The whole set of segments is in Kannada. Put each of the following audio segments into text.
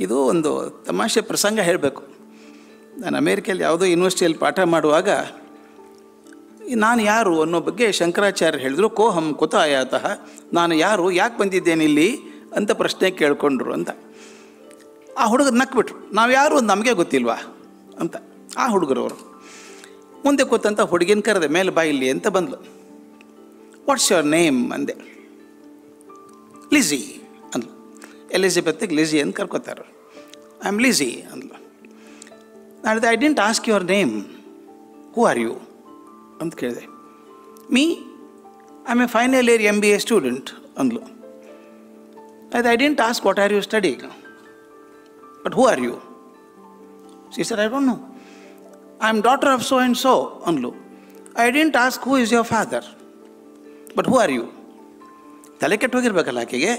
ಇದು ಒಂದು ತಮಾಷೆ ಪ್ರಸಂಗ ಹೇಳಬೇಕು. ನಾನು ಅಮೇರಿಕೆಯಲ್ಲಿ ಯಾವುದೋ ಯೂನಿವರ್ಸಿಟಿಯಲ್ಲಿ ಪಾಠ ಮಾಡುವಾಗ ನಾನು ಯಾರು ಅನ್ನೋ ಬಗ್ಗೆ ಶಂಕರಾಚಾರ್ಯರು ಹೇಳಿದರು. ಕೋಹಂ ಕುತ ಆಯಾತಃ, ನಾನು ಯಾರು, ಯಾಕೆ ಬಂದಿದ್ದೇನೆ ಇಲ್ಲಿ ಅಂತ ಪ್ರಶ್ನೆ ಕೇಳ್ಕೊಂಡ್ರು ಅಂತ. ಆ ಹುಡುಗರು ನಕ್ಬಿಟ್ರು, ನಾವು ಯಾರು ಅಂತ ನಮಗೆ ಗೊತ್ತಿಲ್ವಾ ಅಂತ. ಆ ಹುಡುಗರವರು ಮುಂದೆ ಕೂತಂತ ಹುಡುಗಿನ ಕರೆದೆ, ಮೇಲೆ ಬಾ ಇಲ್ಲಿ ಅಂತ ಬಂದ್ಲು. ವಾಟ್ಸ್ ಯುವರ್ ನೇಮ್ ಅಂದೆ. ಲಿಝಿ ಅಂದ್ಲು. ಎಲಿಜಬೆತ್ಗೆ ಲಿಝಿ ಅಂತ ಕರ್ಕೋತಾರೆ. ಐ ಆಮ್ ಲಿಝಿ ಅಂದ್ಲು. ನಾಳೆ I didn't ask your name, who are you ಅಂತ ಕೇಳಿದೆ. Me I am a final year MBA student ಅಂದ್ಲು. I didn't ask what are you studying, but who are you? She said I don't know. I am daughter of so and so ಅಂದ್ಲು. I didn't ask who is your father, but who are you? ತಲೆ ಕೆಟ್ಟು ಹೋಗಿರ್ಬೇಕಲ್ಲ ಆಕೆಗೆ.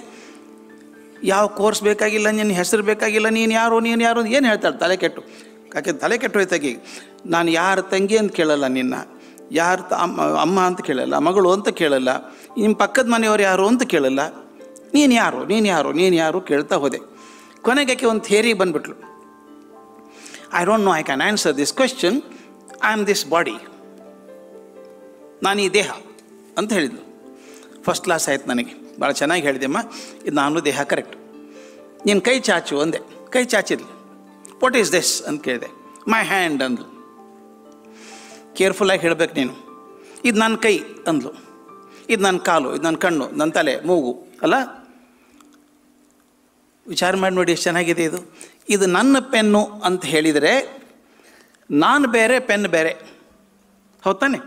ಯಾವ ಕೋರ್ಸ್ ಬೇಕಾಗಿಲ್ಲ, ನಿನ್ನ ಹೆಸರು ಬೇಕಾಗಿಲ್ಲ, ನೀನು ಯಾರು ಏನು ಹೇಳ್ತಾಳೆ ತಲೆ ಕೆಟ್ಟು. ಆಕೆ ತಲೆ ಕೆಟ್ಟು ಹೋಯ್ತಾಗಿ. ನಾನು ಯಾರ ತಂಗಿ ಅಂತ ಕೇಳಲ್ಲ, ನಿನ್ನ ಯಾರು ಅಮ್ಮ ಅಂತ ಕೇಳಲ್ಲ, ಮಗಳು ಅಂತ ಕೇಳಲ್ಲ, ನಿಮ್ಮ ಪಕ್ಕದ ಮನೆಯವ್ರು ಯಾರು ಅಂತ ಕೇಳಲ್ಲ, ನೀನು ಯಾರು ಕೇಳ್ತಾ ಹೋದೆ. ಕೊನೆಗೆ ಆಕೆ ಒಂದು ಥಿಯರಿ ಬಂದುಬಿಟ್ಲು. I don't know I can answer this question, I am this body, ನಾನು ಈ ದೇಹ ಅಂತ ಹೇಳಿದ್ಲು. ಫಸ್ಟ್ ಕ್ಲಾಸ್ ಆಯ್ತು ನನಗೆ. ಭಾಳ ಚೆನ್ನಾಗಿ ಹೇಳಿದೆಮ್ಮ, ಇದು ನಾನು ದೇಹ ಕರೆಕ್ಟ್. ನೀನು ಕೈ ಚಾಚು ಅಂದೆ. ಕೈ ಚಾಚಿದ್ಲು. ವಾಟ್ ಈಸ್ ದಿಸ್ ಅಂತ ಕೇಳಿದೆ. ಮೈ ಹ್ಯಾಂಡ್ ಅಂದ್ಲು. ಕೇರ್ಫುಲ್ಲಾಗಿ ಹೇಳಬೇಕು ನೀನು. ಇದು ನನ್ನ ಕೈ ಅಂದ್ಲು. ಇದು ನನ್ನ ಕಾಲು, ಇದು ನನ್ನ ಕಣ್ಣು, ನನ್ನ ತಲೆ, ಮೂಗು ಅಲ್ಲ. ವಿಚಾರ ಮಾಡಿ ನೋಡಿ ಎಷ್ಟು ಚೆನ್ನಾಗಿದೆ ಇದು. ಇದು ನನ್ನ ಪೆನ್ನು ಅಂತ ಹೇಳಿದರೆ ನಾನು ಬೇರೆ, ಪೆನ್ ಬೇರೆ. ಹೌದು ತಾನೆ?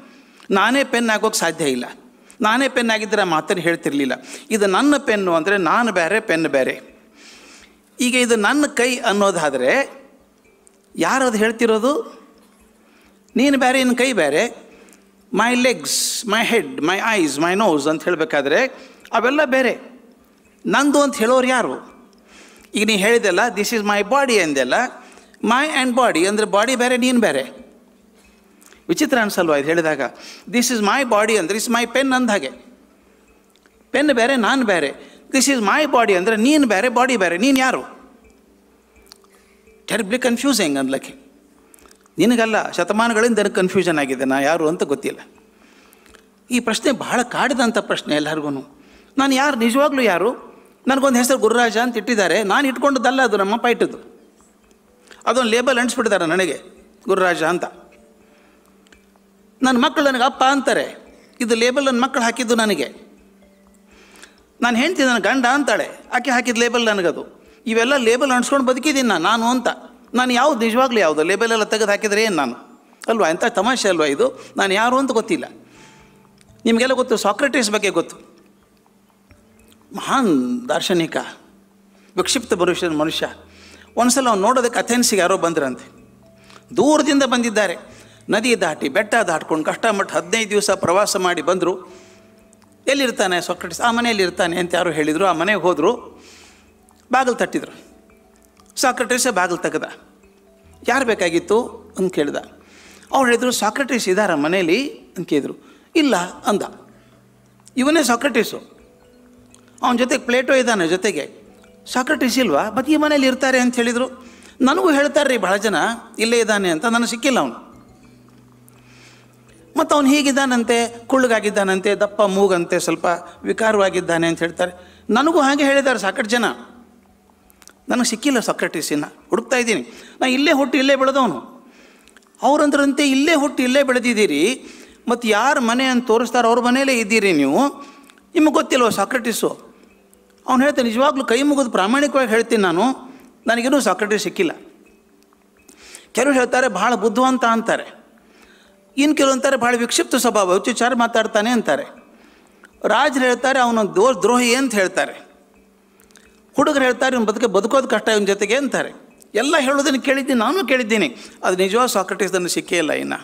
ನಾನೇ ಪೆನ್ ಆಗೋಕ್ಕೆ ಸಾಧ್ಯ ಇಲ್ಲ. ನಾನೇ ಪೆನ್ ಆಗಿದ್ದರೆ ಮಾತನ್ನು ಹೇಳ್ತಿರ್ಲಿಲ್ಲ. ಇದು ನನ್ನ ಪೆನ್ನು ಅಂದರೆ ನಾನು ಬೇರೆ, ಪೆನ್ ಬೇರೆ. ಈಗ ಇದು ನನ್ನ ಕೈ ಅನ್ನೋದಾದರೆ ಯಾರು ಅದು ಹೇಳ್ತಿರೋದು? ನೀನು ಬೇರೆ, ಇನ್ನು ಕೈ ಬೇರೆ. My legs, my head, my eyes, my nose ಅಂತ ಹೇಳಬೇಕಾದ್ರೆ ಅವೆಲ್ಲ ಬೇರೆ. ನಂದು ಅಂತ ಹೇಳೋರು ಯಾರು? ಈಗ ನೀನು ಹೇಳಿದೆಲ್ಲ ದಿಸ್ ಈಸ್ ಮೈ ಬಾಡಿ ಅಂದೆಲ್ಲ. ಮೈ ಆ್ಯಂಡ್ ಬಾಡಿ ಅಂದರೆ ಬಾಡಿ ಬೇರೆ, ನೀನು ಬೇರೆ. ವಿಚಿತ್ರ ಅನ್ಸಲ್ವಾ ಇದು ಹೇಳಿದಾಗ? ದಿಸ್ ಈಸ್ ಮೈ ಬಾಡಿ ಅಂದರೆ ಇಸ್ ಮೈ ಪೆನ್ ಅಂದ ಹಾಗೆ. ಪೆನ್ ಬೇರೆ, ನಾನು ಬೇರೆ. ದಿಸ್ ಈಸ್ ಮೈ ಬಾಡಿ ಅಂದರೆ ನೀನು ಬೇರೆ, ಬಾಡಿ ಬೇರೆ. ನೀನು ಯಾರು? Terribly confusing ಅಂದ್ಲಕ್ಕೆ. ನಿನಗಲ್ಲ, ಶತಮಾನಗಳಿಂದ ನನಗೆ ಕನ್ಫ್ಯೂಷನ್ ಆಗಿದೆ, ನಾ ಯಾರು ಅಂತ ಗೊತ್ತಿಲ್ಲ. ಈ ಪ್ರಶ್ನೆ ಬಹಳ ಕಾಡಿದಂಥ ಪ್ರಶ್ನೆ ಎಲ್ಲರಿಗೂ. ನಾನು ಯಾರು, ನಿಜವಾಗ್ಲೂ ಯಾರು? ನನಗೊಂದು ಹೆಸರು ಗುರುರಾಜ ಅಂತ ಇಟ್ಟಿದ್ದಾರೆ. ನಾನು ಇಟ್ಕೊಂಡದ್ದಲ್ಲ, ಅದು ನಮ್ಮಪ್ಪ ಇಟ್ಟದ್ದು. ಅದೊಂದು ಲೇಬಲ್ ಅಂಟಿಸ್ಬಿಟ್ಟಿದ್ದಾರೆ ನನಗೆ, ಗುರುರಾಜ ಅಂತ. ನನ್ನ ಮಕ್ಕಳು ನನಗೆ ಅಪ್ಪ ಅಂತಾರೆ. ಇದು ಲೇಬಲ್ ನನ್ನ ಮಕ್ಕಳು ಹಾಕಿದ್ದು ನನಗೆ. ನಾನು ಹೆಂಡ್ತಿ ನನ್ನ ಗಂಡ ಅಂತಾಳೆ, ಆಕೆ ಹಾಕಿದ ಲೇಬಲ್ ನನಗದು. ಇವೆಲ್ಲ ಲೇಬಲ್ ಅಂಟಿಸ್ಕೊಂಡು ಬದುಕಿದ್ದೀನಿ ನಾನು ಅಂತ. ನಾನು ಯಾವುದು ನಿಜವಾಗ್ಲೂ ಯಾವುದು? ಲೇಬಲ್ ಎಲ್ಲ ತೆಗೆದು ಹಾಕಿದರೆ ಏನು ನಾನು ಅಲ್ವಾ? ಎಂಥ ತಮಾಷೆ ಅಲ್ವಾ ಇದು? ನಾನು ಯಾರು ಅಂತ ಗೊತ್ತಿಲ್ಲ. ನಿಮಗೆಲ್ಲ ಗೊತ್ತು, ಸಾಕ್ರೆಟಿಸ್ ಬಗ್ಗೆ ಗೊತ್ತು. ಮಹಾನ್ ದಾರ್ಶನಿಕ, ವಿಕ್ಷಿಪ್ತ ಮನುಷ್ಯ. ಒಂದು ಸಲ ಅವ್ನು ನೋಡೋದಕ್ಕೆ ಅಥೆನ್ಸಿಗೆ ಯಾರೋ ಬಂದ್ರಂತೆ. ದೂರದಿಂದ ಬಂದಿದ್ದಾರೆ. ನದಿ ದಾಟಿ ಬೆಟ್ಟ ದಾಟ್ಕೊಂಡು ಕಷ್ಟಮಟ್ಟ 15 ದಿವಸ ಪ್ರವಾಸ ಮಾಡಿ ಬಂದರು. ಎಲ್ಲಿರ್ತಾನೆ ಸಾಕ್ರೆಟಿಸ್? ಆ ಮನೆಯಲ್ಲಿ ಇರ್ತಾನೆ ಅಂತ ಯಾರು ಹೇಳಿದರು. ಆ ಮನೆಗೆ ಹೋದರು. ಬಾಗಿಲು ತಟ್ಟಿದ್ರು. ಸಾಕ್ರೆಟಿಸೇ ಬಾಗಿಲು ತೆಗೆದ. ಯಾರು ಬೇಕಾಗಿತ್ತು ಅಂತ ಕೇಳಿದ. ಅವ್ರು ಹೇಳಿದರು, ಸಾಕ್ರೆಟಿಸ್ ಇದ್ದಾರ ಮನೇಲಿ ಅಂತ ಕೇಳಿದ್ರು. ಇಲ್ಲ ಅಂದ. ಇವನೇ ಸಾಕ್ರೆಟಿಸು. ಅವನ ಜೊತೆಗೆ ಪ್ಲೇಟೋ ಇದ್ದಾನೆ ಜೊತೆಗೆ. ಸಾಕ್ರೆಟಿಸ್ ಇಲ್ವಾ? ಮತ್ತು ಈ ಮನೇಲಿ ಇರ್ತಾರೆ ಅಂತ ಹೇಳಿದರು. ನನಗೂ ಹೇಳ್ತಾರೆ ರೀ ಭಾಳ ಜನ ಇಲ್ಲೇ ಇದ್ದಾನೆ ಅಂತ, ನನಗೆ ಸಿಕ್ಕಿಲ್ಲ ಅವನು. ಮತ್ತು ಅವನು ಹೀಗಿದ್ದಾನಂತೆ, ಕುಳ್ಳಗಾಗಿದ್ದಾನಂತೆ, ದಪ್ಪ ಮೂಗಂತೆ, ಸ್ವಲ್ಪ ವಿಕಾರವಾಗಿದ್ದಾನೆ ಅಂತ ಹೇಳ್ತಾರೆ. ನನಗೂ ಹಾಗೆ ಹೇಳಿದ್ದಾರೆ ಸಾಕಷ್ಟು ಜನ. ನನಗೆ ಸಿಕ್ಕಿಲ್ಲ ಸಾಕ್ರೆಟಿಸಿನ, ಹುಡುಕ್ತಾ ಇದ್ದೀನಿ. ನಾನು ಇಲ್ಲೇ ಹುಟ್ಟು ಇಲ್ಲೇ ಬೆಳೆದವನು. ಅವರಂದ್ರಂತೆ ಇಲ್ಲೇ ಹುಟ್ಟು ಇಲ್ಲೇ ಬೆಳೆದಿದ್ದೀರಿ, ಮತ್ತು ಯಾರು ಮನೆ ಅಂತ ತೋರಿಸ್ತಾರೆ ಅವ್ರ ಮನೆಯಲ್ಲೇ ಇದ್ದೀರಿ ನೀವು, ನಿಮಗೆ ಗೊತ್ತಿಲ್ವ ಸಾಕ್ರೆಟಿಸು? ಅವ್ನು ಹೇಳ್ತಾನೆ, ನಿಜವಾಗ್ಲೂ ಕೈ ಮುಗಿದು ಪ್ರಾಮಾಣಿಕವಾಗಿ ಹೇಳ್ತೀನಿ ನಾನು, ನನಗೇನೂ ಸಾಕ್ರೆಟಿಸ್ ಸಿಕ್ಕಿಲ್ಲ. ಕೆಲವರು ಹೇಳ್ತಾರೆ ಭಾಳ ಬುದ್ಧಿವಂತ ಅಂತಾರೆ, ಇನ್ನು ಕೆಲವು ಅಂತಾರೆ ಭಾಳ ವಿಕ್ಷಿಪ್ತ ಸ್ವಭಾವ, ಹುಚ್ಚುಚ್ಚಾರ ಮಾತಾಡ್ತಾನೆ ಅಂತಾರೆ. ರಾಜರು ಹೇಳ್ತಾರೆ ಅವನು ದ್ರೋಹಿ ಅಂತ ಹೇಳ್ತಾರೆ. ಹುಡುಗರು ಹೇಳ್ತಾರೆ ಇವನು ಬದುಕೋದು ಕಷ್ಟ ಇವನ ಜೊತೆಗೆ ಅಂತಾರೆ. ಎಲ್ಲ ಹೇಳೋದನ್ನು ಕೇಳಿದ್ದೀನಿ, ನಾನು ಕೇಳಿದ್ದೀನಿ. ಅದು ನಿಜವಾದ ಸಾಕ್ರೆಟಿಸ್ ನನಗೆ ಸಿಕ್ಕೇ ಇಲ್ಲ ಇನ್ನು.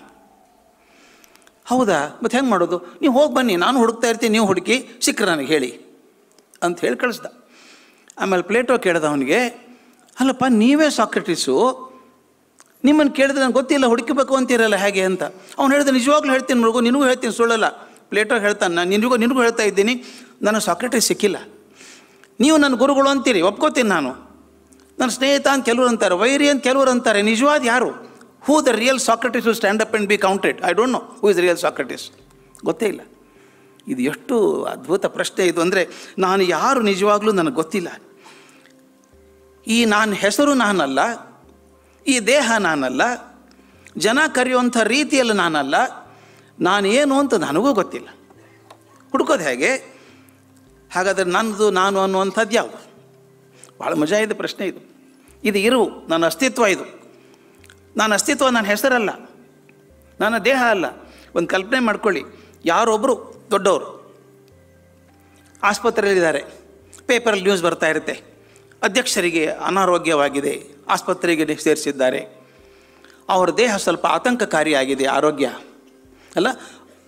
ಹೌದಾ? ಮತ್ತು ಹೆಂಗೆ ಮಾಡೋದು? ನೀವು ಹೋಗಿ ಬನ್ನಿ, ನಾನು ಹುಡುಕ್ತಾ ಇರ್ತೀನಿ, ನೀವು ಹುಡುಕಿ ಸಿಕ್ಕರೆ ನನಗೆ ಹೇಳಿ ಅಂತ ಹೇಳಿ ಕಳಿಸ್ದ. ಆಮೇಲೆ ಪ್ಲೇಟೋ ಕೇಳ್ದ ಅವನಿಗೆ, ಅಲ್ಲಪ್ಪ ನೀವೇ ಸಾಕ್ರೆಟಿಸು, ನಿಮ್ಮನ್ನು ಕೇಳಿದ್ರೆ ನನಗೆ ಗೊತ್ತಿಲ್ಲ, ಹುಡುಕಬೇಕು ಅಂತೀರಲ್ಲ ಹೇಗೆ ಅಂತ. ಅವ್ನು ಹೇಳಿದ, ನಿಜವಾಗ್ಲೂ ಹೇಳ್ತೀನಿ ಮೃಗು, ನಿನಗೂ ಹೇಳ್ತೀನಿ, ಸುಳ್ಳಲ್ಲ. ಪ್ಲೇಟೋ ಹೇಳ್ತಾನೆ, ನಾನು ನಿನಗೂ ಹೇಳ್ತಾ ಇದ್ದೀನಿ, ನನಗೆ ಸಾಕ್ರೆಟಿಸ್ ಸಿಕ್ಕಿಲ್ಲ. ನೀವು ನನ್ನ ಗುರುಗಳು ಅಂತೀರಿ, ಒಪ್ಕೋತೀನಿ ನಾನು. ನನ್ನ ಸ್ನೇಹಿತ ಅಂತ ಕೆಲವರು ಅಂತಾರೆ, ವೈರಿ ಅಂತ ಕೆಲವರು ಅಂತಾರೆ. ನಿಜವಾದ ಯಾರು? Who the real Socrates will stand up and be counted? I don't no who is real Socrates. ಗೊತ್ತೇ ಇಲ್ಲ. ಇದು ಎಷ್ಟು ಅದ್ಭುತ ಪ್ರಶ್ನೆ ಇದು ಅಂದರೆ, ನಾನು ಯಾರು ನಿಜವಾಗ್ಲೂ ನನಗೆ ಗೊತ್ತಿಲ್ಲ. ಈ ನಾನು ಹೆಸರು ನಾನಲ್ಲ, ಈ ದೇಹ ನಾನಲ್ಲ, ಜನ ಕರೆಯುವಂಥ ರೀತಿಯಲ್ಲಿ ನಾನಲ್ಲ, ನಾನೇನು ಅಂತ ನನಗೂ ಗೊತ್ತಿಲ್ಲ. ಹುಡುಕೋದು ಹೇಗೆ? ಹಾಗಾದರೆ ನನ್ನದು ನಾನು ಅನ್ನುವಂಥದ್ದು ಯಾವುದು? ಭಾಳ ಮಜಾ ಇದೆ ಪ್ರಶ್ನೆ ಇದು. ಇದು ಇರುವು, ನನ್ನ ಅಸ್ತಿತ್ವ ಇದು. ನನ್ನ ಅಸ್ತಿತ್ವ ನನ್ನ ಹೆಸರಲ್ಲ, ನನ್ನ ದೇಹ ಅಲ್ಲ. ಒಂದು ಕಲ್ಪನೆ ಮಾಡ್ಕೊಳ್ಳಿ, ಯಾರೊಬ್ಬರು ದೊಡ್ಡವರು ಆಸ್ಪತ್ರೆಯಲ್ಲಿದ್ದಾರೆ, ಪೇಪರಲ್ಲಿ ನ್ಯೂಸ್ ಬರ್ತಾ ಇರುತ್ತೆ, ಅಧ್ಯಕ್ಷರಿಗೆ ಅನಾರೋಗ್ಯವಾಗಿದೆ, ಆಸ್ಪತ್ರೆಗೆ ಸೇರಿಸಿದ್ದಾರೆ, ಅವರ ದೇಹ ಸ್ವಲ್ಪ ಆತಂಕಕಾರಿಯಾಗಿದೆ, ಆರೋಗ್ಯ ಅಲ್ಲ,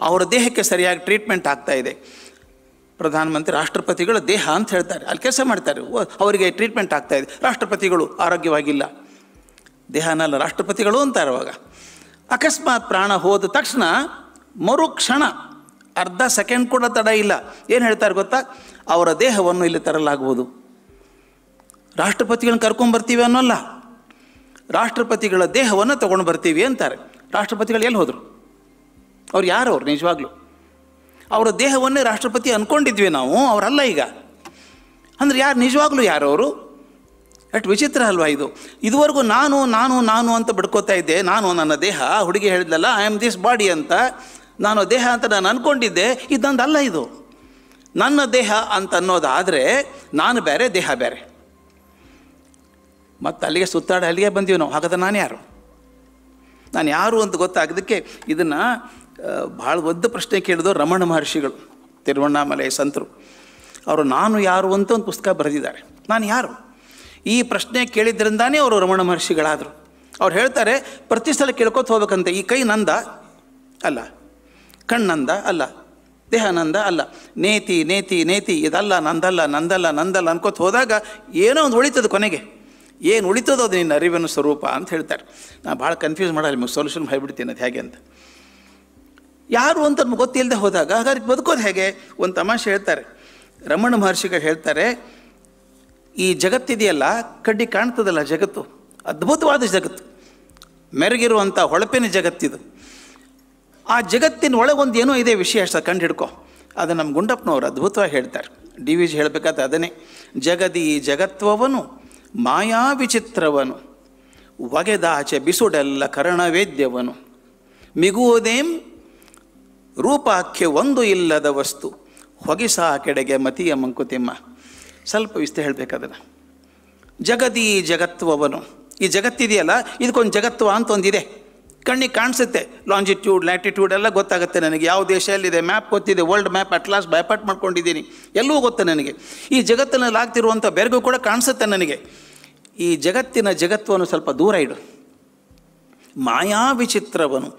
ಅವರ ದೇಹಕ್ಕೆ ಸರಿಯಾಗಿ ಟ್ರೀಟ್ಮೆಂಟ್ ಆಗ್ತಾ ಇದೆ. ಪ್ರಧಾನಮಂತ್ರಿ ರಾಷ್ಟ್ರಪತಿಗಳ ದೇಹ ಅಂತ ಹೇಳ್ತಾರೆ, ಅಲ್ಲಿ ಕೆಲಸ ಮಾಡ್ತಾರೆ, ಅವರಿಗೆ ಟ್ರೀಟ್ಮೆಂಟ್ ಆಗ್ತಾ ಇದೆ. ರಾಷ್ಟ್ರಪತಿಗಳು ಆರೋಗ್ಯವಾಗಿಲ್ಲ, ದೇಹನಲ್ಲ ರಾಷ್ಟ್ರಪತಿಗಳು ಅಂತಾರೆ. ಅವಾಗ ಅಕಸ್ಮಾತ್ ಪ್ರಾಣ ಹೋದ ತಕ್ಷಣ ಮರುಕ್ಷಣ ಅರ್ಧ ಸೆಕೆಂಡ್ ಕೂಡ ತಡ ಇಲ್ಲ, ಏನು ಹೇಳ್ತಾರೆ ಗೊತ್ತಾ? ಅವರ ದೇಹವನ್ನು ಇಲ್ಲಿ ತರಲಾಗುವುದು. ರಾಷ್ಟ್ರಪತಿಗಳನ್ನ ಕರ್ಕೊಂಡ್ಬರ್ತೀವಿ ಅನ್ನೋಲ್ಲ, ರಾಷ್ಟ್ರಪತಿಗಳ ದೇಹವನ್ನು ತೊಗೊಂಡು ಬರ್ತೀವಿ ಅಂತಾರೆ. ರಾಷ್ಟ್ರಪತಿಗಳು ಎಲ್ಲಿ ಹೋದರು? ಅವ್ರು ಯಾರು? ಅವ್ರು ನಿಜವಾಗ್ಲೂ ಅವರ ದೇಹವನ್ನೇ ರಾಷ್ಟ್ರಪತಿ ಅಂದ್ಕೊಂಡಿದ್ವಿ ನಾವು, ಅವರಲ್ಲ ಈಗ. ಅಂದರೆ ಯಾರು ನಿಜವಾಗ್ಲೂ ಯಾರು ಅವರು? ಎಷ್ಟು ವಿಚಿತ್ರ ಅಲ್ವಾ ಇದು? ಇದುವರೆಗೂ ನಾನು ನಾನು ನಾನು ಅಂತ ಬಿಡ್ಕೋತಾ ಇದ್ದೆ. ನಾನು ನನ್ನ ದೇಹ, ಹುಡುಗಿ ಹೇಳಿದ್ಲಲ್ಲ, ಐ ಆಮ್ ದಿಸ್ ಬಾಡಿ ಅಂತ, ನಾನು ದೇಹ ಅಂತ ನಾನು ಅಂದ್ಕೊಂಡಿದ್ದೆ. ಇದಂದಲ್ಲ ಇದು. ನನ್ನ ದೇಹ ಅಂತ ಅನ್ನೋದಾದರೆ ನಾನು ಬೇರೆ, ದೇಹ ಬೇರೆ. ಮತ್ತು ಅಲ್ಲಿಗೆ ಸುತ್ತಾಡಿ ಅಲ್ಲಿಗೆ ಬಂದೀವಿ ನಾವು. ಹಾಗಾದ್ರೆ ನಾನು ಯಾರು? ನಾನು ಯಾರು ಅಂತ ಗೊತ್ತಾಗೋದಕ್ಕೆ ಇದನ್ನು ಭಾಳ ಒದ್ದ ಪ್ರಶ್ನೆ ಕೇಳಿದವರು ರಮಣ ಮಹರ್ಷಿಗಳು, ತಿರುವಣ್ಣಾಮಲೈ ಸಂತರು. ಅವರು ನಾನು ಯಾರು ಅಂತ ಒಂದು ಪುಸ್ತಕ ಬರೆದಿದ್ದಾರೆ. ನಾನು ಯಾರು ಈ ಪ್ರಶ್ನೆ ಕೇಳಿದ್ರಿಂದಾನೇ ಅವರು ರಮಣ ಮಹರ್ಷಿಗಳಾದರು. ಅವ್ರು ಹೇಳ್ತಾರೆ, ಪ್ರತಿ ಸಲ ಕೇಳ್ಕೊತ ಹೋಗ್ಬೇಕಂತೆ, ಈ ಕೈ ನಂದ ಅಲ್ಲ, ಕಣ್ಣಂದ ಅಲ್ಲ, ದೇಹ ನಂದ ಅಲ್ಲ, ನೇತಿ ನೇತಿ ನೇತಿ ಇದಲ್ಲ, ನಂದಲ್ಲ ನಂದಲ್ಲ ನಂದಲ್ಲ ಅನ್ಕೋತ ಹೋದಾಗ ಏನೋ ಒಂದು ಉಳಿತದೆ. ಕೊನೆಗೆ ಏನು ಉಳಿತದೋ ಅದು ನಿನ್ನ ಅರಿವಿನ ಸ್ವರೂಪ ಅಂತ ಹೇಳ್ತಾರೆ. ನಾನು ಭಾಳ ಕನ್ಫ್ಯೂಸ್ ಮಾಡಲ್ಲ, ನಿಮಗೆ ಸೊಲ್ಯೂಷನ್ ಹೇಳ್ಬಿಡ್ತೀನಿ ಅದು ಹೇಗೆ ಅಂತ. ಯಾರು ಅಂತ ನಮ್ಗೆ ಗೊತ್ತಿಲ್ಲದೆ ಹೋದಾಗ ಹಾಗಾದ್ರೆ ಬದುಕೋದು ಹೇಗೆ? ಒಂದು ತಮಾಷೆ ಹೇಳ್ತಾರೆ, ರಮಣ ಮಹರ್ಷಿಗಳು ಹೇಳ್ತಾರೆ, ಈ ಜಗತ್ತಿದೆಯಲ್ಲ, ಕಡ್ಡಿ ಕಾಣ್ತದಲ್ಲ ಜಗತ್ತು, ಅದ್ಭುತವಾದ ಜಗತ್ತು, ಮೆರಗಿರುವಂಥ ಹೊಳಪಿನ ಜಗತ್ತಿದು. ಆ ಜಗತ್ತಿನ ಒಳಗೊಂದು ಏನೋ ಇದೆ ವಿಷಯ, ಅಷ್ಟು ಕಂಡು ಹಿಡ್ಕೊ. ಅದು ನಮ್ಮ ಗುಂಡಪ್ಪನವರು ಅದ್ಭುತವಾಗಿ ಹೇಳ್ತಾರೆ. ಡಿ ವಿ ಜಿ ಹೇಳಬೇಕಾದ್ರೆ ಅದನ್ನೇ, ಜಗದಿ ಜಗತ್ವವನು ಮಾಯಾ ವಿಚಿತ್ರವನು, ಒಗೆದಾಚೆ ಬಿಸುಡೆಲ್ಲ ಕರ್ಣವೇದ್ಯವನು, ಮಿಗುವುದೇಂ ರೂಪಾಖ್ಯ ಒಂದು ಇಲ್ಲದ ವಸ್ತು, ಹೊಗಿಸಾ ಕೆಡೆಗೆ ಮತಿಯ ಮಂಕುತಿಮ್ಮ. ಸ್ವಲ್ಪ ವಿಸ್ತಾರ ಹೇಳಬೇಕಾದನ್ನು. ಜಗದಿ ಜಗತ್ವವನು, ಈ ಜಗತ್ತಿದೆಯಲ್ಲ, ಇದಕ್ಕೊಂದು ಜಗತ್ವ ಅಂತ ಒಂದಿದೆ, ಕಣ್ಣಿಗೆ ಕಾಣಿಸುತ್ತೆ. ಲಾಂಜಿಟ್ಯೂಡ್ ಲ್ಯಾಟಿಟ್ಯೂಡ್ ಎಲ್ಲ ಗೊತ್ತಾಗುತ್ತೆ ನನಗೆ, ಯಾವ ದೇಶ ಎಲ್ಲಿದೆ ಮ್ಯಾಪ್ ಗೊತ್ತಿದೆ, ವರ್ಲ್ಡ್ ಮ್ಯಾಪ್ ಅಟ್ಲಾಸ್ ಬೈಪಾಟ್ ಮಾಡ್ಕೊಂಡಿದ್ದೀನಿ, ಎಲ್ಲವೂ ಗೊತ್ತು ನನಗೆ. ಈ ಜಗತ್ತಿನಲ್ಲಿ ಆಗ್ತಿರುವಂಥ ಬೆರಗು ಕೂಡ ಕಾಣಿಸುತ್ತೆ ನನಗೆ. ಈ ಜಗತ್ತಿನ ಜಗತ್ವವನ್ನು ಸ್ವಲ್ಪ ದೂರ ಇಡು. ಮಾಯಾ ವಿಚಿತ್ರವನು,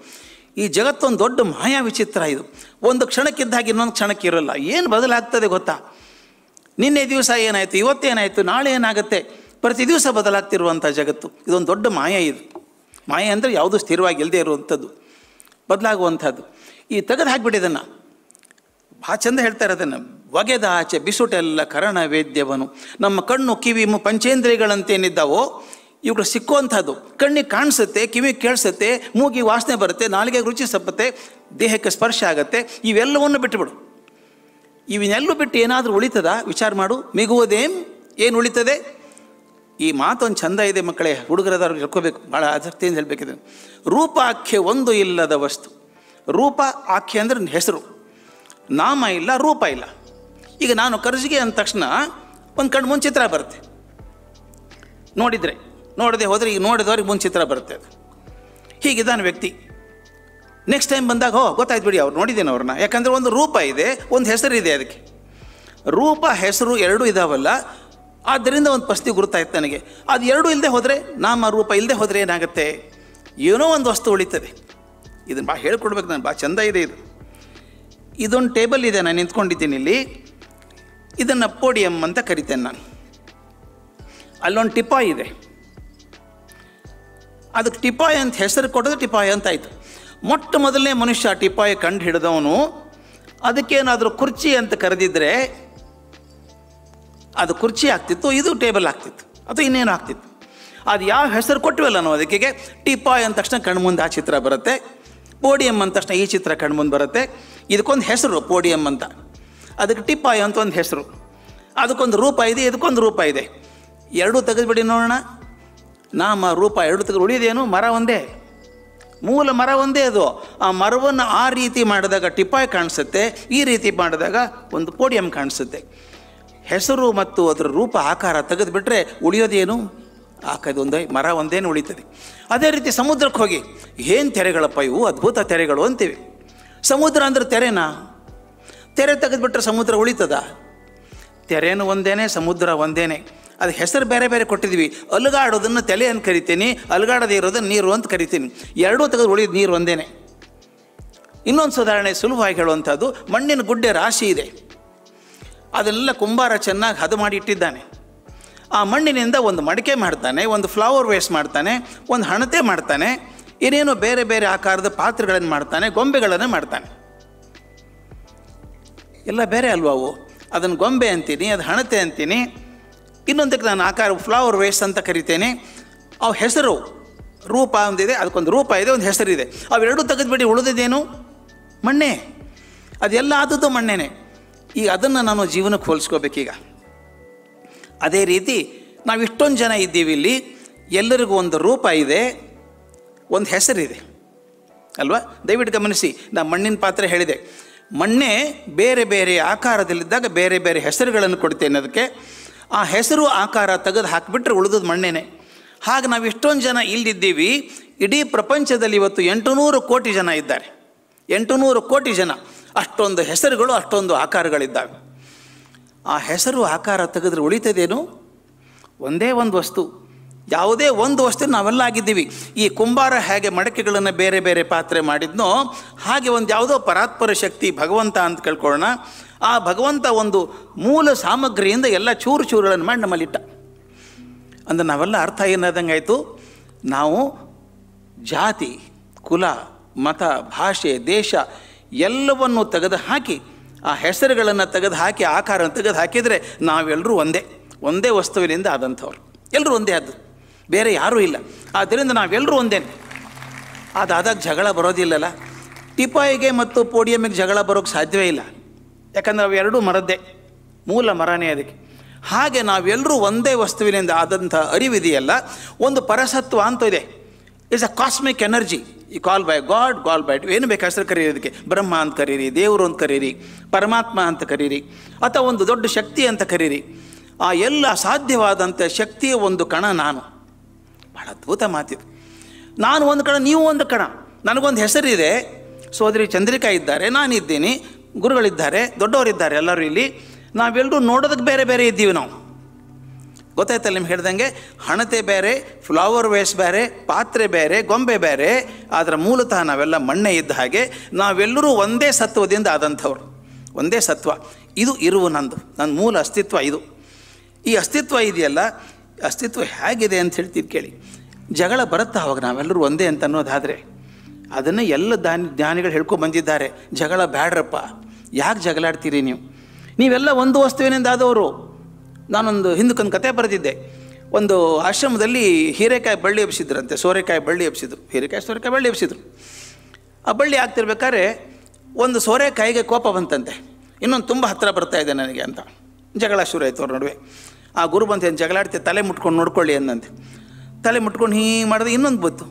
ಈ ಜಗತ್ತೊಂದು ದೊಡ್ಡ ಮಾಯಾ ವಿಚಿತ್ರ ಇದು. ಒಂದು ಕ್ಷಣಕ್ಕಿದ್ದಾಗ ಇನ್ನೊಂದು ಕ್ಷಣಕ್ಕೆ ಇರೋಲ್ಲ. ಏನು ಬದಲಾಗ್ತದೆ ಗೊತ್ತಾ? ನಿನ್ನೆ ದಿವಸ ಏನಾಯಿತು, ಇವತ್ತೇನಾಯಿತು, ನಾಳೆ ಏನಾಗುತ್ತೆ, ಪ್ರತಿ ದಿವಸ ಬದಲಾಗ್ತಿರುವಂಥ ಜಗತ್ತು. ಇದೊಂದು ದೊಡ್ಡ ಮಾಯ. ಇದು ಮಾಯ ಅಂದರೆ ಯಾವುದು ಸ್ಥಿರವಾಗಿ ಇಲ್ಲದೆ ಇರುವಂಥದ್ದು, ಬದಲಾಗುವಂಥದ್ದು. ಈ ತೆಗೆದು ಹಾಕಿಬಿಟ್ಟಿದ್ದನ್ನು ಭಾಳ ಚಂದ ಹೇಳ್ತಾರೆ ಅದನ್ನು, ಒಗೆದ ಆಚೆ ಬಿಸುಟೆಲ್ಲ ಕರ್ಣ ವೇದ್ಯವನು. ನಮ್ಮ ಕಣ್ಣು ಕಿವಿ ಪಂಚೇಂದ್ರಿಯಗಳಂತೇನಿದ್ದಾವೋ ಇವುಗಳು ಸಿಕ್ಕುವಂಥದ್ದು. ಕಣ್ಣಿಗೆ ಕಾಣಿಸುತ್ತೆ, ಕಿವಿಗೆ ಕೇಳಿಸುತ್ತೆ, ಮೂಗಿಗೆ ವಾಸನೆ ಬರುತ್ತೆ, ನಾಲಿಗೆಗೆ ರುಚಿ ಸಪ್ಪತ್ತೆ, ದೇಹಕ್ಕೆ ಸ್ಪರ್ಶ ಆಗುತ್ತೆ. ಇವೆಲ್ಲವನ್ನು ಬಿಟ್ಟುಬಿಡು. ಇವನ್ನೆಲ್ಲೂ ಬಿಟ್ಟು ಏನಾದರೂ ಉಳಿತದ ವಿಚಾರ ಮಾಡು. ಮಿಗುವುದೇಂ, ಏನು ಉಳಿತದೆ? ಈ ಮಾತೊಂದು ಚಂದ ಇದೆ ಮಕ್ಕಳೇ, ಹುಡುಗರದವ್ರು ಹೇಳ್ಕೋಬೇಕು, ಭಾಳ ಆಸಕ್ತಿಯಿಂದ ಹೇಳಬೇಕಿದೆ. ರೂಪಾಖ್ಯೆ ಒಂದು ಇಲ್ಲದ ವಸ್ತು. ರೂಪ ಆಖ್ಯೆ ಅಂದರೆ ಹೆಸರು, ನಾಮ ಇಲ್ಲ, ರೂಪ ಇಲ್ಲ. ಈಗ ನಾನು ಕರ್ಜಿಗೆ ಅಂದ ತಕ್ಷಣ ಒಂದು ಕಣ್ಣು ಮುಂದೆ ಚಿತ್ರ ಬರುತ್ತೆ, ನೋಡದೆ ಹೋದರೆ ಈಗ ನೋಡಿದವ್ರಿಗೆ ಮುಂದೆ ಚಿತ್ರ ಬರುತ್ತೆ. ಅದು ಹೀಗಿದ್ದಾನೆ ವ್ಯಕ್ತಿ. ನೆಕ್ಸ್ಟ್ ಟೈಮ್ ಬಂದಾಗ ಗೊತ್ತಾಯ್ತು ಬಿಡಿ, ಅವ್ರು ನೋಡಿದ್ದೇನೆ ಅವ್ರನ್ನ. ಯಾಕಂದರೆ ಒಂದು ರೂಪ ಇದೆ, ಒಂದು ಹೆಸರು ಇದೆ. ಅದಕ್ಕೆ ರೂಪ ಹೆಸರು ಎರಡೂ ಇದಾವಲ್ಲ, ಆದ್ದರಿಂದ ಒಂದು ಪಸ್ತಿ ಗುರುತಾಯ್ತು ನನಗೆ. ಅದು ಎರಡೂ ಇಲ್ಲದೆ ಹೋದರೆ, ನಾಮ ರೂಪ ಇಲ್ಲದೆ ಹೋದರೆ ಏನಾಗುತ್ತೆ? ಏನೋ ಒಂದು ವಸ್ತು ಉಳಿತದೆ. ಇದನ್ನು ಭಾಳ ಹೇಳ್ಕೊಡ್ಬೇಕು ನಾನು, ಭಾಳ ಚಂದ ಇದೆ ಇದು. ಇದೊಂದು ಟೇಬಲ್ ಇದೆ, ನಾನು ನಿಂತ್ಕೊಂಡಿದ್ದೀನಿ ಇಲ್ಲಿ. ಇದನ್ನು ಪೋಡಿಯಂ ಅಂತ ಕರಿತೇನೆ ನಾನು. ಅಲ್ಲೊಂದು ಟಿಪಾಯ್ ಇದೆ, ಅದಕ್ಕೆ ಟಿಪಾಯ್ ಅಂತ ಹೆಸರು ಕೊಡೋದು ಟಿಪಾಯ್ ಅಂತ ಆಯಿತು. ಮೊಟ್ಟ ಮೊದಲನೇ ಮನುಷ್ಯ ಟಿಪಾಯ್ ಕಂಡು ಹಿಡಿದವನು. ಅದಕ್ಕೇನಾದರೂ ಕುರ್ಚಿ ಅಂತ ಕರೆದಿದ್ರೆ ಅದು ಕುರ್ಚಿ ಆಗ್ತಿತ್ತು, ಇದು ಟೇಬಲ್ ಆಗ್ತಿತ್ತು. ಅಥವಾ ಇನ್ನೇನು ಆಗ್ತಿತ್ತು. ಅದು ಯಾವ ಹೆಸರು ಕೊಟ್ಟಿವಲ್ಲ ನಾವು ಅದಕ್ಕೆ, ಟಿಪಾಯ್ ಅಂದ ತಕ್ಷಣ ಕಣ್ಮುಂದೆ ಆ ಚಿತ್ರ ಬರುತ್ತೆ, ಪೋಡಿಯಂ ಅಂದ ತಕ್ಷಣ ಈ ಚಿತ್ರ ಕಣ್ಮುಂದೆ ಬರುತ್ತೆ. ಇದಕ್ಕೊಂದು ಹೆಸರು ಪೋಡಿಯಂ ಅಂತ, ಅದಕ್ಕೆ ಟಿಪಾಯ್ ಅಂತ ಒಂದು ಹೆಸರು, ಅದಕ್ಕೊಂದು ರೂಪ ಇದೆ, ಇದಕ್ಕೊಂದು ರೂಪ ಇದೆ. ಎರಡೂ ತೆಗೆದುಬಿಡಿ ನೋಡೋಣ. ನಾಮ ರೂಪ ಎರಡು ತೆಗೆದು ಉಳಿದೇನು? ಮರ ಒಂದೇ, ಮೂಲ ಮರ ಒಂದೇ ಅದು. ಆ ಮರವನ್ನು ಆ ರೀತಿ ಮಾಡಿದಾಗ ಟಿಪಾಯ್ ಕಾಣಿಸುತ್ತೆ, ಈ ರೀತಿ ಮಾಡಿದಾಗ ಒಂದು ಪೋಡಿಯಂ ಕಾಣಿಸುತ್ತೆ. ಹೆಸರು ಮತ್ತು ಅದರ ರೂಪ ಆಕಾರ ತೆಗೆದುಬಿಟ್ರೆ ಉಳಿಯೋದೇನು? ಒಂದೇ ಮರ ಒಂದೇನು ಉಳಿತದೆ. ಅದೇ ರೀತಿ ಸಮುದ್ರಕ್ಕೆ ಹೋಗಿ, ಏನು ತೆರೆಗಳಪ್ಪ ಇವು, ಅದ್ಭುತ ತೆರೆಗಳು ಅಂತೀವಿ. ಸಮುದ್ರ ಅಂದರೆ ತೆರೆನಾ? ತೆರೆ ತೆಗೆದುಬಿಟ್ರೆ ಸಮುದ್ರ ಉಳಿತದ? ತೆರೆನೂ ಒಂದೇನೆ, ಸಮುದ್ರ ಒಂದೇನೆ. ಅದು ಹೆಸರು ಬೇರೆ ಬೇರೆ ಕೊಟ್ಟಿದ್ವಿ. ಅಲುಗಾಡೋದನ್ನು ತಲೆ ಅಂತ ಕರಿತೀನಿ, ಅಲುಗಾಡದೇ ಇರೋದನ್ನು ನೀರು ಅಂತ ಕರಿತೀನಿ. ಎರಡೂ ತೆಗೆದು ಉಳಿದ ನೀರು ಒಂದೇನೆ. ಇನ್ನೊಂದು ಸುಧಾರಣೆ ಸುಲಭವಾಗಿ ಹೇಳುವಂಥದ್ದು, ಮಣ್ಣಿನ ಗುಡ್ಡೆ ರಾಶಿ ಇದೆ, ಅದನ್ನೆಲ್ಲ ಕುಂಬಾರ ಚೆನ್ನಾಗಿ ಹದ ಮಾಡಿ ಇಟ್ಟಿದ್ದಾನೆ. ಆ ಮಣ್ಣಿನಿಂದ ಒಂದು ಮಡಿಕೆ ಮಾಡ್ತಾನೆ, ಒಂದು ಫ್ಲವರ್ ವೇಸ್ ಮಾಡ್ತಾನೆ, ಒಂದು ಹಣತೆ ಮಾಡ್ತಾನೆ, ಏನೇನೋ ಬೇರೆ ಬೇರೆ ಆಕಾರದ ಪಾತ್ರೆಗಳನ್ನು ಮಾಡ್ತಾನೆ, ಗೊಂಬೆಗಳನ್ನು ಮಾಡ್ತಾನೆ. ಎಲ್ಲ ಬೇರೆ ಅಲ್ವಾ ಅವು? ಅದನ್ನು ಗೊಂಬೆ ಅಂತೀನಿ, ಅದು ಹಣತೆ ಅಂತೀನಿ, ಇನ್ನೊಂದಕ್ಕೆ ನಾನು ಆಕಾರ ಫ್ಲವರ್ ವೇಸ್ ಅಂತ ಕರಿತೇನೆ. ಅವು ಹೆಸರು ರೂಪ ಒಂದಿದೆ, ಅದಕ್ಕೊಂದು ರೂಪ ಇದೆ, ಒಂದು ಹೆಸರಿದೆ. ಅವೆರಡೂ ತೆಗೆದುಬಿಡಿ ಉಳಿದಿದ್ದೇನು? ಮಣ್ಣೆ. ಅದೆಲ್ಲ ಆದದ್ದು ಮಣ್ಣೇನೆ. ಈಗ ಅದನ್ನು ನಾನು ಜೀವನಕ್ಕೆ ಹೋಲಿಸ್ಕೋಬೇಕೀಗ. ಅದೇ ರೀತಿ ನಾವು ಇಷ್ಟೊಂದು ಜನ ಇದ್ದೀವಿ ಇಲ್ಲಿ, ಎಲ್ಲರಿಗೂ ಒಂದು ರೂಪ ಇದೆ, ಒಂದು ಹೆಸರಿದೆ ಅಲ್ವಾ? ದಯವಿಟ್ಟು ಗಮನಿಸಿ, ನಾನು ಮಣ್ಣಿನ ಪಾತ್ರೆ ಹೇಳಿದೆ, ಮಣ್ಣೆ ಬೇರೆ ಬೇರೆ ಆಕಾರದಲ್ಲಿದ್ದಾಗ ಬೇರೆ ಬೇರೆ ಹೆಸರುಗಳನ್ನು ಕೊಡ್ತೇನೆ ಅದಕ್ಕೆ. ಆ ಹೆಸರು ಆಕಾರ ತೆಗೆದು ಹಾಕಿಬಿಟ್ರೆ ಉಳಿದದ್ದು ಮಣ್ಣೇನೆ. ಹಾಗೆ ನಾವು ಇಷ್ಟೊಂದು ಜನ ಇಲ್ಲಿದ್ದೀವಿ. ಇಡೀ ಪ್ರಪಂಚದಲ್ಲಿ ಇವತ್ತು 800 ಕೋಟಿ ಜನ ಇದ್ದಾರೆ. 800 ಕೋಟಿ ಜನ, ಅಷ್ಟೊಂದು ಹೆಸರುಗಳು, ಅಷ್ಟೊಂದು ಆಕಾರಗಳಿದ್ದಾವೆ. ಆ ಹೆಸರು ಆಕಾರ ತೆಗೆದ್ರೆ ಉಳಿತದೇನು? ಒಂದೇ ಒಂದು ವಸ್ತು. ಯಾವುದೇ ಒಂದು ವಸ್ತು ನಾವೆಲ್ಲ ಆಗಿದ್ದೀವಿ. ಈ ಕುಂಬಾರ ಹೇಗೆ ಮಡಕೆಗಳನ್ನು ಬೇರೆ ಬೇರೆ ಪಾತ್ರೆ ಮಾಡಿದ್ನೋ ಹಾಗೆ ಒಂದು ಯಾವುದೋ ಪರಾತ್ಪರ ಶಕ್ತಿ ಭಗವಂತ ಅಂತ ಕೇಳ್ಕೊಳ್ಳೋಣ. ಆ ಭಗವಂತ ಒಂದು ಮೂಲ ಸಾಮಗ್ರಿಯಿಂದ ಎಲ್ಲ ಚೂರು ಚೂರುಗಳನ್ನು ಮಾಡಿ ನಮ್ಮಲ್ಲಿಟ್ಟ. ಅಂದರೆ ನಾವೆಲ್ಲ ಅರ್ಥ ಏನಾದಂಗೆ ಆಯಿತು, ನಾವು ಜಾತಿ, ಕುಲ, ಮತ, ಭಾಷೆ, ದೇಶ ಎಲ್ಲವನ್ನು ತೆಗೆದು ಹಾಕಿ, ಆ ಹೆಸರುಗಳನ್ನು ತೆಗೆದು ಹಾಕಿ, ಆಕಾರ ತೆಗೆದು ಹಾಕಿದರೆ ನಾವೆಲ್ಲರೂ ಒಂದೇ ವಸ್ತುವಿನಿಂದ ಆದಂಥವ್ರು. ಎಲ್ಲರೂ ಒಂದೇ ಆದ್ದು, ಬೇರೆ ಯಾರೂ ಇಲ್ಲ. ಆದ್ದರಿಂದ ನಾವೆಲ್ಲರೂ ಒಂದೇನೆ. ಅದಾದಾಗ ಜಗಳ ಬರೋದಿಲ್ಲಲ್ಲ. ಟಿಪಾಯಿಗೆ ಮತ್ತು ಪೋಡಿಯಮ್ಮಿಗೆ ಜಗಳ ಬರೋಕ್ಕೆ ಸಾಧ್ಯವೇ ಇಲ್ಲ, ಯಾಕಂದರೆ ಅವೆರಡೂ ಮರದ್ದೇ, ಮೂಲ ಮರನೇ ಅದಕ್ಕೆ. ಹಾಗೆ ನಾವೆಲ್ಲರೂ ಒಂದೇ ವಸ್ತುವಿನಿಂದ ಆದಂಥ ಅರಿವಿದೆಯಲ್ಲ, ಒಂದು ಪರಸತ್ವ ಅಂತ ಇದೆ. It's a cosmic energy. ಈ call by god, call by ಏನು ಬೇಕು ಹೆಸರು ಕರೀರಿ ಅದಕ್ಕೆ. ಬ್ರಹ್ಮ ಅಂತ ಕರೀರಿ, ದೇವರು ಅಂತ ಕರೀರಿ, ಪರಮಾತ್ಮ ಅಂತ ಕರೀರಿ, ಅಥವಾ ಒಂದು ದೊಡ್ಡ ಶಕ್ತಿ ಅಂತ ಕರೀರಿ. ಆ ಎಲ್ಲ ಸಾಧ್ಯವಾದಂಥ ಶಕ್ತಿಯ ಒಂದು ಕಣ ನಾನು. ಭಾಳ ಅದ್ಭುತ ಮಾತಿದು. ನಾನು ಒಂದು ಕಣ, ನೀವು ಒಂದು ಕಣ. ನನಗೊಂದು ಹೆಸರಿದೆ, ಸೋದರಿ ಚಂದ್ರಿಕಾ ಇದ್ದಾರೆ, ನಾನಿದ್ದೀನಿ, ಗುರುಗಳಿದ್ದಾರೆ, ದೊಡ್ಡವರಿದ್ದಾರೆ, ಎಲ್ಲರೂ ಇಲ್ಲಿ. ನಾವೆಲ್ಲರೂ ನೋಡೋದಕ್ಕೆ ಬೇರೆ ಬೇರೆ ಇದ್ದೀವಿ ನಾವು. ಗೊತ್ತಾಯ್ತಲ್ಲ ನಿಮ್ಗೆ ಹೇಳ್ದಂಗೆ? ಹಣತೆ ಬೇರೆ, ಫ್ಲವರ್ ವೇಸ್ ಬೇರೆ, ಪಾತ್ರೆ ಬೇರೆ, ಗೊಂಬೆ ಬೇರೆ, ಆದರೆ ಮೂಲತಃ ನಾವೆಲ್ಲ ಮಣ್ಣೆ ಇದ್ದ ಹಾಗೆ ನಾವೆಲ್ಲರೂ ಒಂದೇ ಸತ್ವದಿಂದ ಆದಂಥವ್ರು, ಒಂದೇ ಸತ್ವ. ಇದು ಇರುವ ನನ್ನ ಮೂಲ ಅಸ್ತಿತ್ವ ಇದು. ಈ ಅಸ್ತಿತ್ವ ಇದೆಯಲ್ಲ, ಅಸ್ತಿತ್ವ ಹೇಗಿದೆ ಅಂತ ಹೇಳ್ತಿದ್ದು ಕೇಳಿ. ಜಗಳ ಬರುತ್ತಾ ಅವಾಗ ನಾವೆಲ್ಲರೂ ಒಂದೇ ಅಂತ ಅನ್ನೋದಾದರೆ, ಅದನ್ನೇ ಎಲ್ಲ ಜ್ಞಾನಿಗಳು ಹೇಳ್ಕೊಂಡು ಬಂದಿದ್ದಾರೆ. ಜಗಳ ಬ್ಯಾಡ್ರಪ್ಪ, ಯಾಕೆ ಜಗಳಾಡ್ತೀರಿ ನೀವೆಲ್ಲ ಒಂದು ವಸ್ತುವಿನಿಂದ ಆದವರು. ನಾನೊಂದು ಹಿಂದಕ್ಕೊಂದು ಕತೆ ಬರೆದಿದ್ದೆ. ಒಂದು ಆಶ್ರಮದಲ್ಲಿ ಹೀರೆಕಾಯಿ ಬಳ್ಳಿ ಎಬ್ಸಿದ್ರಂತೆ, ಸೋರೆಕಾಯಿ ಬಳ್ಳಿ ಎಬ್ಸಿದ್ರು. ಹೀರೆಕಾಯಿ ಸೋರೆಕಾಯಿ ಬಳ್ಳಿ ಎಬ್ಸಿದ್ರು. ಆ ಬಳ್ಳಿ ಆಗ್ತಿರ್ಬೇಕಾದ್ರೆ ಒಂದು ಸೋರೆಕಾಯಿಗೆ ಕೋಪ ಬಂತಂತೆ, ಇನ್ನೊಂದು ತುಂಬ ಹತ್ತಿರ ಬರ್ತಾ ಇದೆ ನನಗೆ ಅಂತ. ಜಗಳ ಶುರು ಆಯಿತು ಅವ್ರ ನಡುವೆ. ಆ ಗುರು ಬಂತ, ಏನು ಜಗಳಾಡ್ತೀವಿ, ತಲೆ ಮುಟ್ಕೊಂಡು ನೋಡ್ಕೊಳ್ಳಿ ಅನ್ನಂತೆ. ತಲೆ ಮುಟ್ಕೊಂಡು ಹೀಗೆ ಮಾಡಿದ್ರೆ ಇನ್ನೊಂದು ಬಂತು,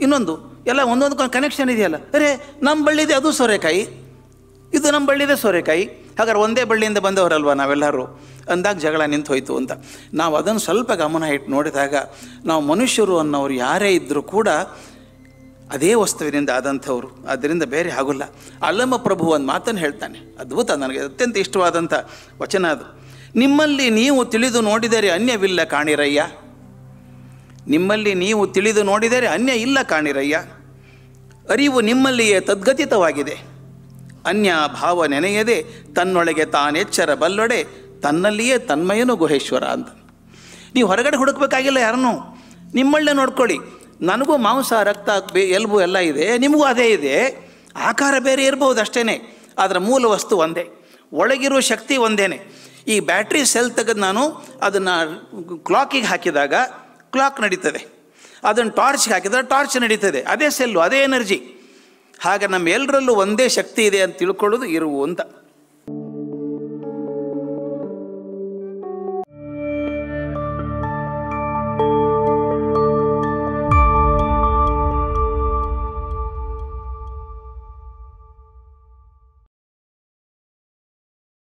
ಇನ್ನೊಂದು, ಎಲ್ಲ ಒಂದೊಂದು ಕನೆಕ್ಷನ್ ಇದೆಯಲ್ಲ. ಅರೆ, ನಮ್ಮ ಬಳ್ಳಿದೆ ಅದು ಸೋರೆಕಾಯಿ, ಇದು ನಮ್ಮ ಬಳ್ಳಿದೆ ಸೋರೆಕಾಯಿ, ಹಾಗಾದ್ರೆ ಒಂದೇ ಬಳ್ಳಿಯಿಂದ ಬಂದವರಲ್ವ ನಾವೆಲ್ಲರೂ ಅಂದಾಗ ಜಗಳ ನಿಂತು ಹೋಯಿತು ಅಂತ. ನಾವು ಅದನ್ನು ಸ್ವಲ್ಪ ಗಮನ ಇಟ್ಟು ನೋಡಿದಾಗ, ನಾವು ಮನುಷ್ಯರು ಅನ್ನೋರು ಯಾರೇ ಇದ್ದರೂ ಕೂಡ ಅದೇ ವಸ್ತುವಿನಿಂದ ಆದಂಥವ್ರು, ಆದ್ದರಿಂದ ಬೇರೆ ಆಗೋಲ್ಲ. ಅಲ್ಲಮ ಪ್ರಭು ಒಂದು ಮಾತನ್ನು ಹೇಳ್ತಾನೆ, ಅದ್ಭುತ, ನನಗೆ ಅತ್ಯಂತ ಇಷ್ಟವಾದಂಥ ವಚನ ಅದು. ನಿಮ್ಮಲ್ಲಿ ನೀವು ತಿಳಿದು ನೋಡಿದರೆ ಅನ್ಯವಿಲ್ಲ ಕಾಣಿರಯ್ಯ, ನಿಮ್ಮಲ್ಲಿ ನೀವು ತಿಳಿದು ನೋಡಿದರೆ ಅನ್ಯ ಇಲ್ಲ ಕಾಣಿರಯ್ಯ. ಅರಿವು ನಿಮ್ಮಲ್ಲಿಯೇ ತದ್ಗತಿತವಾಗಿದೆ, ಅನ್ಯ ಭಾವ ನೆನೆಯದೆ ತನ್ನೊಳಗೆ ತಾನೆಚ್ಚರ ಬಲ್ಲೊಡೆ ತನ್ನಲ್ಲಿಯೇ ತನ್ಮಯನು ಗುಹೇಶ್ವರ ಅಂತ. ನೀವು ಹೊರಗಡೆ ಹುಡುಕಬೇಕಾಗಿಲ್ಲ ಯಾರನ್ನೂ, ನಿಮ್ಮಳ್ಳೇ ನೋಡ್ಕೊಳ್ಳಿ. ನನಗೂ ಮಾಂಸ, ರಕ್ತ, ಎಲುಬು ಎಲ್ಲ ಇದೆ, ನಿಮಗೂ ಅದೇ ಇದೆ. ಆಕಾರ ಬೇರೆ ಇರ್ಬೋದು ಅಷ್ಟೇ, ಆದರೆ ಮೂಲ ವಸ್ತು ಒಂದೇ, ಒಳಗಿರುವ ಶಕ್ತಿ ಒಂದೇ. ಈ ಬ್ಯಾಟ್ರಿ ಸೆಲ್ ತೆಗೆದು ನಾನು ಅದನ್ನು ಕ್ಲಾಕಿಗೆ ಹಾಕಿದಾಗ ಕ್ಲಾಕ್ ನಡೀತದೆ, ಅದನ್ನು ಟಾರ್ಚ್ಗೆ ಹಾಕಿದಾಗ ಟಾರ್ಚ್ ನಡೀತದೆ. ಅದೇ ಸೆಲ್ಲು, ಅದೇ ಎನರ್ಜಿ. ಹಾಗೆ ನಮ್ಮ ಎಲ್ಲರಲ್ಲೂ ಒಂದೇ ಶಕ್ತಿ ಇದೆ ಅಂತ ತಿಳ್ಕೊಳ್ಳೋದು ಇರುವು ಅಂತ.